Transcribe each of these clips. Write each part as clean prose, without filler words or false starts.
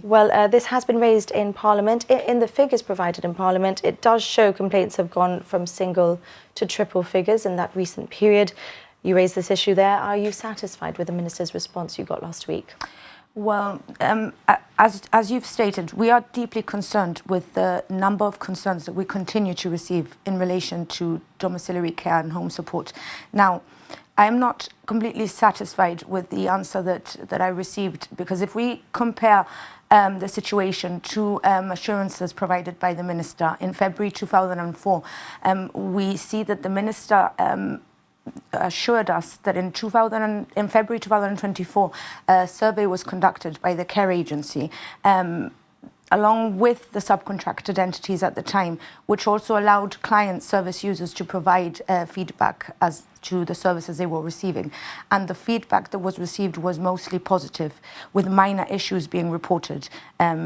Well, this has been raised in Parliament. In the figures provided in Parliament, it does show complaints have gone from single to triple figures in that recent period. You raised this issue there. Are you satisfied with the Minister's response you got last week? Well, as you've stated, we are deeply concerned with the number of concerns that we continue to receive in relation to domiciliary care and home support. Now, I am not completely satisfied with the answer that I received, because if we compare the situation to assurances provided by the Minister in February 2004, we see that the Minister assured us that in February 2024, a survey was conducted by the Care Agency, along with the subcontracted entities at the time, which also allowed client service users to provide feedback as to the services they were receiving. And the feedback that was received was mostly positive, with minor issues being reported,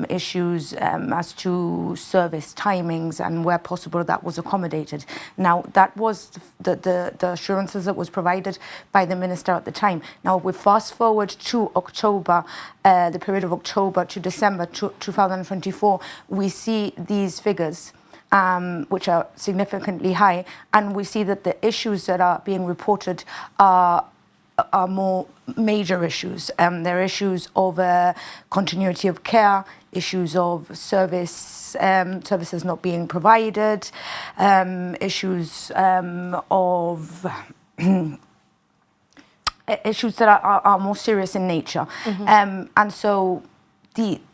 issues as to service timings and where possible that was accommodated. Now, that was the assurances that was provided by the Minister at the time. Now, we fast forward to October, the period of October to December 2024, we see these figures, which are significantly high, and we see that the issues that are being reported are more major issues. There are issues of continuity of care, issues of services not being provided, issues of issues that are more serious in nature. And so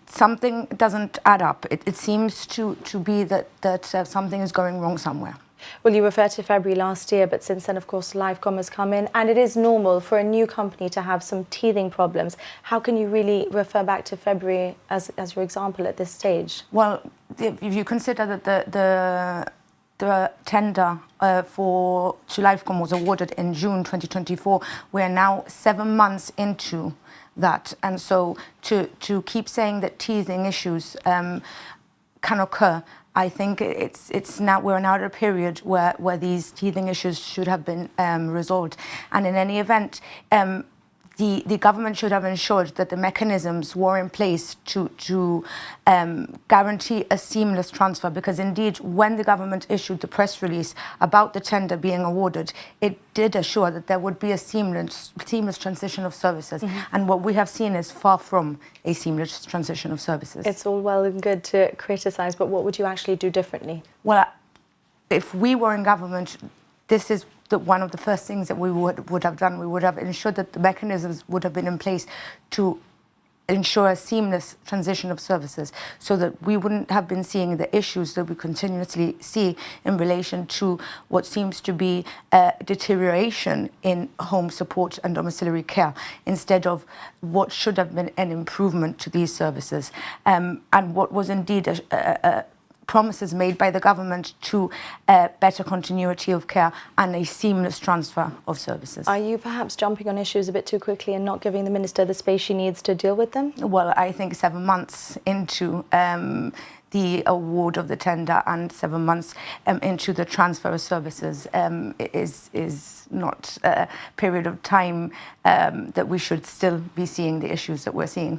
something doesn't add up. It seems to be that something is going wrong somewhere. Well, you refer to February last year, but since then, of course, Lifecome has come in, and it is normal for a new company to have some teething problems. How can you really refer back to February as your example at this stage? Well, if you consider that the tender to Lifecome was awarded in June 2024, we are now 7 months into that, and so to keep saying that teething issues can occur, I think we're now at a period where these teething issues should have been resolved. And in any event, the government should have ensured that the mechanisms were in place to guarantee a seamless transfer, because indeed, when the government issued the press release about the tender being awarded, it did assure that there would be a seamless transition of services. And what we have seen is far from a seamless transition of services. It's all well and good to criticise, but what would you actually do differently? Well, if we were in government, this is one of the first things that we would have done. We would have ensured that the mechanisms would have been in place to ensure a seamless transition of services, so that we wouldn't have been seeing the issues that we continuously see in relation to what seems to be a deterioration in home support and domiciliary care, instead of what should have been an improvement to these services, and what was indeed promises made by the government to better continuity of care and a seamless transfer of services. Are you perhaps jumping on issues a bit too quickly and not giving the Minister the space she needs to deal with them? Well, I think 7 months into the award of the tender and 7 months into the transfer of services is not a period of time that we should still be seeing the issues that we're seeing.